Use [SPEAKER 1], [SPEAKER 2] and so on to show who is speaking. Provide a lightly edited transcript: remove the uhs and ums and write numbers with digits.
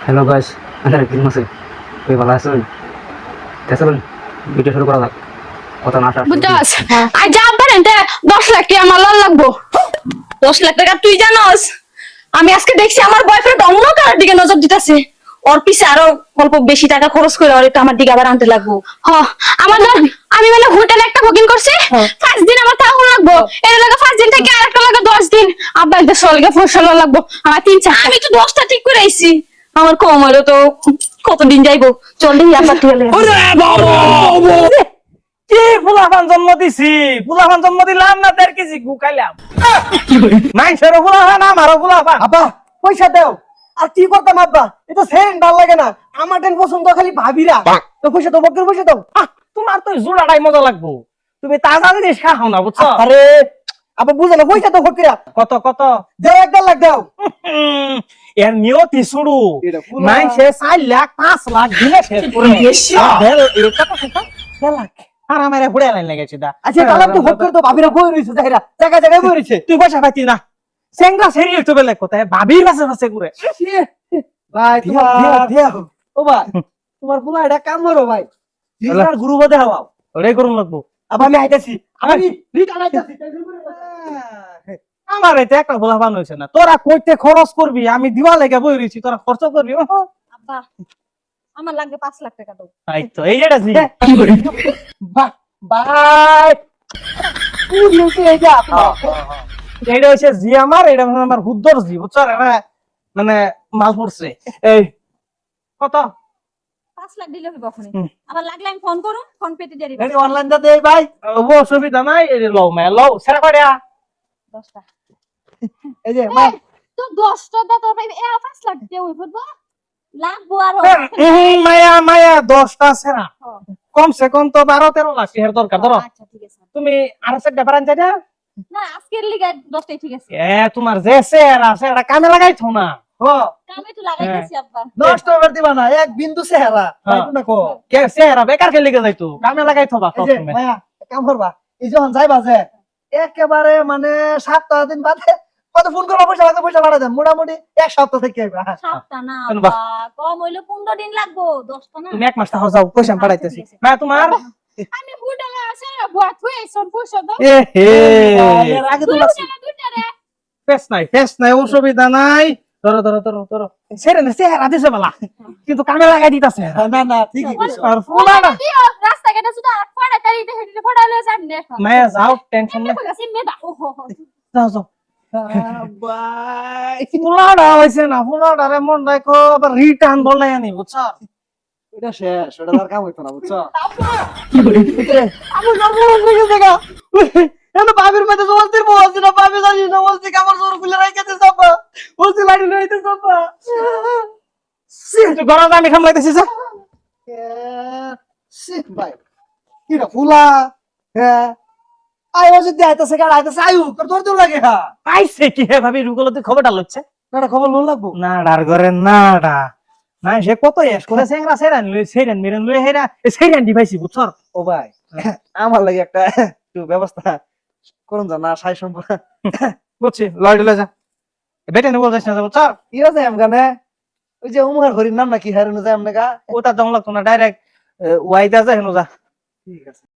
[SPEAKER 1] Hello guys, আরে কিরম আছে? তুই ভালো আছেন? চলুন ভিডিও শুরু করা যাক। কথা না আসা
[SPEAKER 2] বুঝছস আর যা পারেন তে 10 লাখ টাকা আমার লল লাগবো। 10 লাখ টাকা তুই জানোস আমি আজকে দেখছি আমার বয়ফ্রেন্ড অন্য কারোর দিকে নজর দিতেছে। ওর পিছে আরো অল্প বেশি টাকা খরচ করে ওর একটু আমার দিকে আবার আনতে লাগবো। আমার আমি মানে হোটেলে একটা বুকিং করছি, 5 দিন আমার থাকুন লাগবো। এর লাগে 5 দিন থেকে আরেকটা লাগে 10 দিন। আব্বা একটা সলগে ফসল লাগবো আমার 3-4। আমি তো 10টা ঠিক করে আইছি। আমার কম হলো তো কতদিন যাইবো। চল দেখি আব্বা তুলে।
[SPEAKER 3] কি ফুলাফান জন্ম দিছি, ফুলাফান জন্ম দিলাম না 1.5 কেজি গু খাইলাম। মাইশেরও ফুলাফান আমারও ফুলাফান।
[SPEAKER 4] আব্বা পয়সা দাও। আর কি করতাম আব্বা, এটা সেন ভাল লাগে না। আমার টেন পছন্দ খালি ভাবিরা। তো পয়সা দাও, বকের পয়সা দাও।
[SPEAKER 3] তোমার তো জোড়াটাই মজা লাগবো, তুমি তাজা জিনিস খাও না বুঝছো।
[SPEAKER 4] আরে আব্বা বুঝো না, পয়সা দাও ফকিরা।
[SPEAKER 3] কত কত
[SPEAKER 4] দাও, 1.5 লাখ দাও।
[SPEAKER 3] এর নিয়তি শুরু,
[SPEAKER 4] এটা ফুলা।
[SPEAKER 3] মাইশে 4 লাখ 5 লাখ দিলে শেষ করে আর আমার ঘুরে লাইন লেগেছে দা।
[SPEAKER 4] আচ্ছা তাহলে তো ফকির তো ভাবিরা বই রইছে, জায়গা জায়গা জায়গায় বই রইছে।
[SPEAKER 3] তুই পয়সা পাইতি না, সেংরা সেরি তো বেলে কোথায় ভাবির কাছে কাছে ঘুরে।
[SPEAKER 4] ভাই তোমার ও ভাই তোমার ফুলা এটা কাম করো ভাই। দিনার গুরু বদে হওয়াও।
[SPEAKER 3] ওরে করুন লাগবো।
[SPEAKER 4] আবার আমি আইতাছি, আমি রিটার্ন আইতাছি।
[SPEAKER 3] আমার এটা একটা ফুলাফান হয়েছে না, তোরা কইতে খরচ করবি, আমি দিওয়া লেগে বই রয়েছি, তোরা খরচ করবি।
[SPEAKER 2] আব্বা আমার লাগবে 5 লাখ টাকা দাও।
[SPEAKER 3] তাই তো এই যেটা জি
[SPEAKER 4] বাহ ভাই পুরি উঠে এই যা
[SPEAKER 3] এইটা হচ্ছে জি আমার, এটা মানে আমার হুদ্দর জি বুঝছো, মানে মাল পড়ছে। এই কত
[SPEAKER 2] 5 লাখ দিলে হবে ওখানে। আবার লাগলে আমি ফোন করুম, ফোন পেতে দেরি
[SPEAKER 4] এই অনলাইন দা দেই ভাই।
[SPEAKER 3] ও সুবিধা নাই, এই লও মে লও সেরা কয়টা
[SPEAKER 2] 10টা।
[SPEAKER 4] এই যে মা
[SPEAKER 2] তো 10টা দা তো ভাই 5 লাখ দিয়ে হই ফুটবো লাগবো আরো।
[SPEAKER 3] মায়া মায়া 10টা সেরা কমসে কম তো 12-13 লাখ এর দরকার ধরো।
[SPEAKER 2] আচ্ছা ঠিক আছে।
[SPEAKER 3] তুমি আর সেটা পারেন চাইটা
[SPEAKER 2] না আজকের লিগে 10টাই ঠিক আছে।
[SPEAKER 3] তোমার যে সেরা সেটা কামে লাগাইছো না।
[SPEAKER 4] ও
[SPEAKER 2] কামে তো লাগাইতেছি আব্বা।
[SPEAKER 4] 10 টাকা দিবা না, এক বিন্দু চেহারা তাই তো না কো।
[SPEAKER 3] কে সেরা বেকার কে লিগে যাইতো, কামে লাগাইছো বা
[SPEAKER 4] এই যে
[SPEAKER 3] সবসময়।
[SPEAKER 4] মায়া কাম করবা, এই যখন যাইবা যে একেবারে মানে 7 দিন বাদে কত ফোন করবা, পয়সা লাগবে পয়সা বাড়া দেন, মোটামুটি 1 সপ্তাহ থেকে আইবা।
[SPEAKER 2] 7টা না
[SPEAKER 3] কেন
[SPEAKER 2] আব্বা, কম হইলো 15 দিন লাগবো, 10টা না।
[SPEAKER 3] তুমি 1 মাস থাকো, যাও পয়সা পাঠাইতেছি না তোমার।
[SPEAKER 2] আমি হোটেলে আছে বুয়া তুই সব পয়সা দাও।
[SPEAKER 3] এ হে
[SPEAKER 4] এর আগে তো লাগছে।
[SPEAKER 2] দুইটা রে।
[SPEAKER 3] ফেস নাই অসুবিধা নাই। ধরো ধরো ধরো ধরো সেরে না সেরা দিছে বলা, কিন্তু কামে লাগাই দিতাছে।
[SPEAKER 4] না না ঠিকই কইছো।
[SPEAKER 3] আর ফুলা না
[SPEAKER 2] দিও রাস্তাঘাটে শুধু ফড়া তারিতে হেঁটে ফড়া লয়ে যান না।
[SPEAKER 3] মায়া যাও, টেনশন নাই,
[SPEAKER 2] কইছি মেদা ওহো
[SPEAKER 3] যাও যাও।
[SPEAKER 4] ভাই
[SPEAKER 3] ফুলাডা হইছে না, ফুলাডারে মন রাখো, আবার রিটার্ন বলাই আনি বুঝছো।
[SPEAKER 4] এটা শেষ, ওটা আর কাম হইতো না বুঝছো।
[SPEAKER 3] আমি গর্ব লাগে জায়গা এনো বাবির মধ্যে জলদির বলছি না, বাবি জানি না বলছি আমার জোর খুলে রাইখাতে যাবা, বলছি লাড়ি লইতে যাবা। তুই গরম আমি খামলাইতেছি যা।
[SPEAKER 4] ভাই কিরা ফুলা হ্যাঁ আয়ো যদি আইতাছে কার আইতাছে আয়ু তোর তোর তোর লাগে হ্যাঁ
[SPEAKER 3] আইছে কি হে ভাবি রুগলতে খবরটা লচ্ছে
[SPEAKER 4] না খবর লোন লাগবো
[SPEAKER 3] না ডার করে না ডা না সে কত এস করে সেংরা সেরান লই সেরান মেরেন লই হেরা সেরান দিবাইছি বুঝছর।
[SPEAKER 4] ও ভাই আমার লাগে একটা একটু ব্যবস্থা করুন যা না সাই সম্পর্ক
[SPEAKER 3] বুঝছি লড়ি লই যা বেটে নেবো যাস না বুঝছর।
[SPEAKER 4] কি আছে আমগানে ওই যে উমর হরির নাম নাকি হারানো যায় আমনে গা
[SPEAKER 3] ওটা জংলা তো না ডাইরেক্ট ওয়াইদা যায় হেনো যা।
[SPEAKER 4] ঠিক আছে।